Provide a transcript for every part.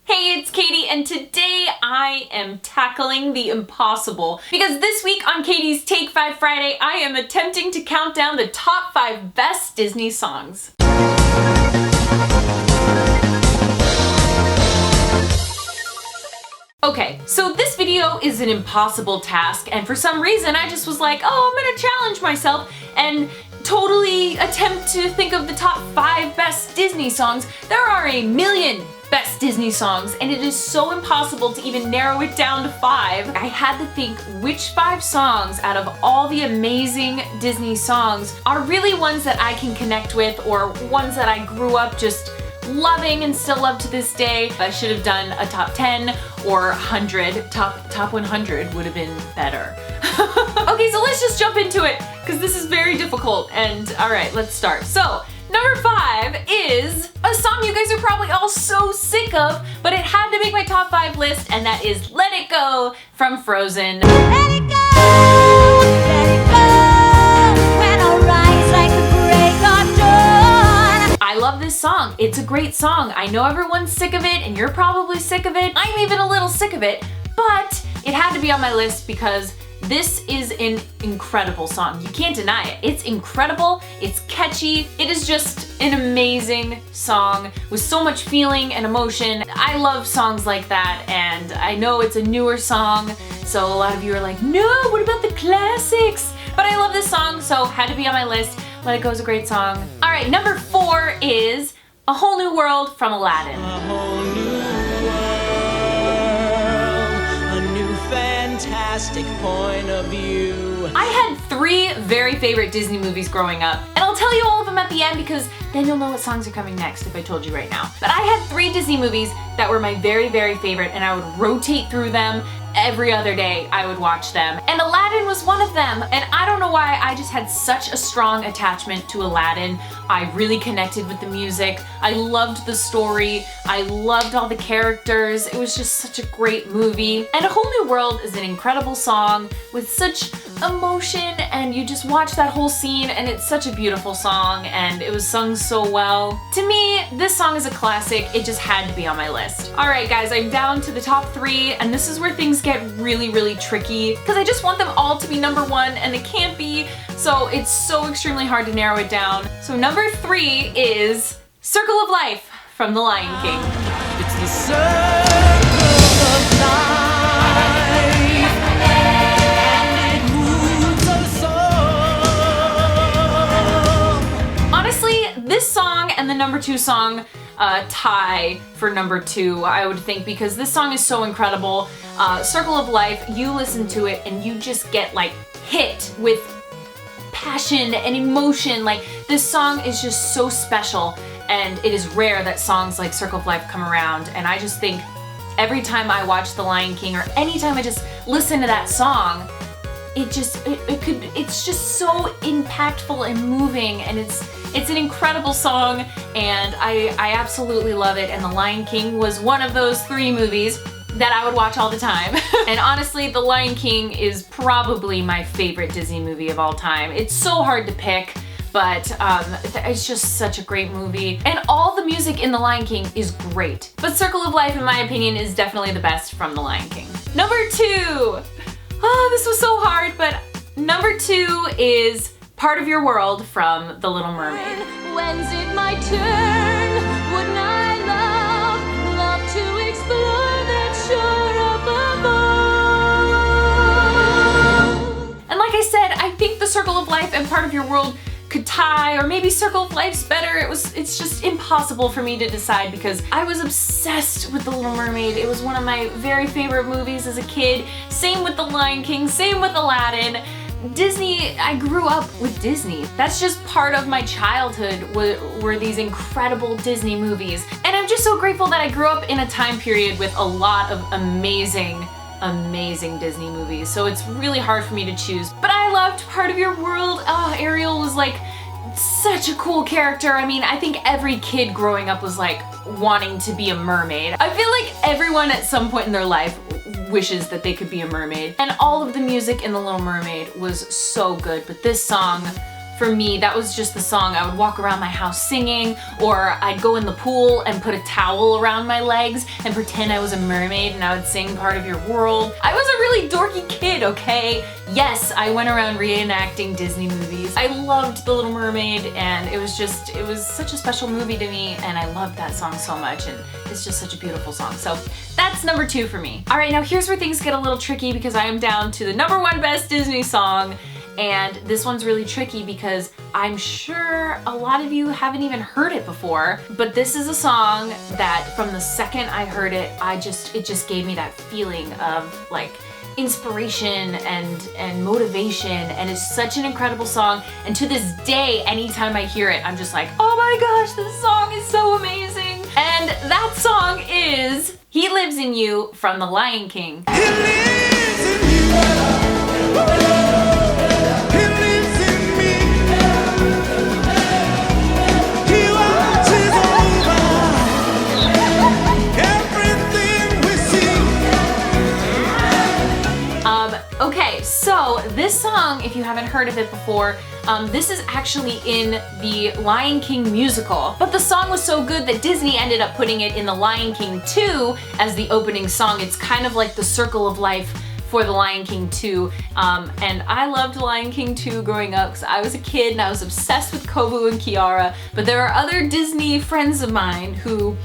Hey, it's Katie, and today I am tackling the impossible because this week on Katie's Take 5 Friday, I am attempting to count down the top 5 best Disney songs. Okay, so this video is an impossible task, and for some reason I just was like, oh, I'm gonna challenge myself and totally attempt to think of the top 5 best Disney songs. There are a million best Disney songs, and it is so impossible to even narrow it down to 5. I had to think which 5 songs out of all the amazing Disney songs are really ones that I can connect with, or ones that I grew up just loving and still love to this day. I should have done a top 10 or 100. Top 100 would have been better. Okay, so let's just jump into it because this is very difficult. And all right, let's start. So number 5 is a song you guys are probably all so sick of, but it had to make my top 5 list, and that is Let It Go from Frozen. Let it go, let it go, when I rise like the break of dawn. I love this song. It's a great song. I know everyone's sick of it, and you're probably sick of it. I'm even a little sick of it, but it had to be on my list because this is an incredible song. You can't deny it. It's incredible, it's catchy, it is just an amazing song with so much feeling and emotion. I love songs like that, and I know it's a newer song, so a lot of you are like, no, what about the classics? But I love this song, so had to be on my list. Let It Go is a great song. All right, number 4 is A Whole New World from Aladdin. A whole new world, a new fantastic point of view. I had 3 very favorite Disney movies growing up, and I'll tell you all of them at the end because then you'll know what songs are coming next if I told you right now. But I had 3 Disney movies that were my very, very favorite, and I would rotate through them. Every other day I would watch them, and Aladdin was one of them. And I don't know why, I just had such a strong attachment to Aladdin. I really connected with the music. I loved the story. I loved all the characters. It was just such a great movie. And A Whole New World is an incredible song with such emotion, and you just watch that whole scene and it's such a beautiful song, and it was sung so well. To me, this song is a classic. It just had to be on my list. All right, guys, I'm down to the top 3, and this is where things get really, really tricky because I just want them all to be number 1, and they can't be, so it's so extremely hard to narrow it down. So number 3 is Circle of Life from The Lion King. It's the circle of life, and it moves our soul. Honestly, this song and the number 2 song tie for number 2, I would think, because this song is so incredible. Circle of Life, you listen to it and you just get like hit with passion and emotion. Like, this song is just so special, and it is rare that songs like Circle of Life come around, and I just think every time I watch The Lion King, or anytime I just listen to that song, it's just so impactful and moving, and it's an incredible song, and I absolutely love it. And The Lion King was one of those 3 movies that I would watch all the time. And honestly, The Lion King is probably my favorite Disney movie of all time. It's so hard to pick, but it's just such a great movie. And all the music in The Lion King is great. But Circle of Life, in my opinion, is definitely the best from The Lion King. Number 2. Oh, this was so hard, but number 2 is Part of Your World from The Little Mermaid. When's it my turn? Wouldn't I love to explore that shore up above? And like I said, I think the Circle of Life and Part of Your World could tie, or maybe Circle of Life's better. It's just impossible for me to decide because I was obsessed with The Little Mermaid. It was one of my very favorite movies as a kid. Same with The Lion King, same with Aladdin. Disney, I grew up with Disney. That's just part of my childhood, were these incredible Disney movies. And I'm just so grateful that I grew up in a time period with a lot of amazing Disney movies. So it's really hard for me to choose. But I loved Part of Your World. Oh, Ariel was like such a cool character. I mean, I think every kid growing up was like wanting to be a mermaid. I feel like everyone at some point in their life wishes that they could be a mermaid. And all of the music in The Little Mermaid was so good, but this song for me, that was just the song. I would walk around my house singing, or I'd go in the pool and put a towel around my legs and pretend I was a mermaid and I would sing Part of Your World. I was a really dorky kid, okay? Yes, I went around reenacting Disney movies. I loved The Little Mermaid, and it was such a special movie to me, and I loved that song so much, and it's just such a beautiful song. So that's number 2 for me. All right, now here's where things get a little tricky because I am down to the number 1 best Disney song. And this one's really tricky because I'm sure a lot of you haven't even heard it before, but this is a song that from the second I heard it, it just gave me that feeling of like inspiration and motivation, and it's such an incredible song. And to this day, anytime I hear it, I'm just like, oh my gosh, this song is so amazing. And that song is He Lives in You from The Lion King. He lives in you. Okay, so this song, if you haven't heard of it before, this is actually in the Lion King musical. But the song was so good that Disney ended up putting it in the Lion King 2 as the opening song. It's kind of like the circle of life for the Lion King 2. And I loved Lion King 2 growing up because I was a kid and I was obsessed with Kovu and Kiara. But there are other Disney friends of mine who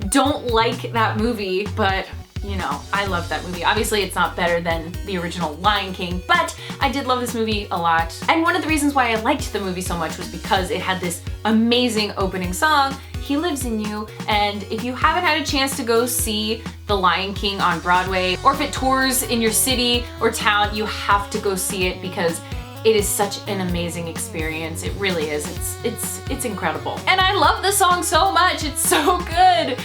don't like that movie, but you know, I love that movie. Obviously, it's not better than the original Lion King, but I did love this movie a lot. And one of the reasons why I liked the movie so much was because it had this amazing opening song, He Lives in You. And if you haven't had a chance to go see The Lion King on Broadway, or if it tours in your city or town, you have to go see it because it is such an amazing experience. It really is. It's incredible. And I love the song so much. It's so good.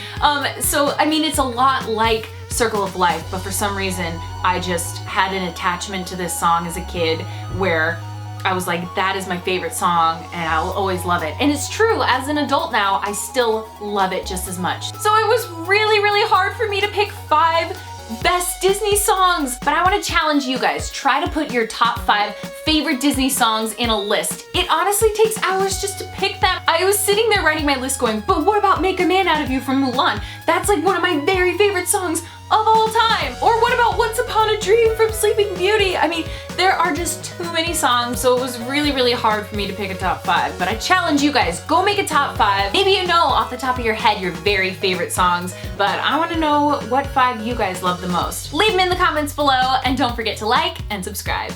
So I mean, it's a lot like Circle of Life, but for some reason I just had an attachment to this song as a kid where I was like, that is my favorite song and I'll always love it. And it's true, as an adult now, I still love it just as much. So it was really, really hard for me to pick 5 best Disney songs, but I want to challenge you guys. Try to put your top 5 favorite Disney songs in a list. It honestly takes hours just to pick them. I was sitting there writing my list going, but what about Make a Man Out of You from Mulan? That's like one of my very favorite songs of all time. Or what about Once Upon a Dream from Sleeping Beauty? I mean, there are just too many songs, so it was really, really hard for me to pick a top 5. But I challenge you guys, go make a top 5. Maybe you know off the top of your head your very favorite songs, but I want to know what 5 you guys love the most. Leave them in the comments below, and don't forget to like and subscribe.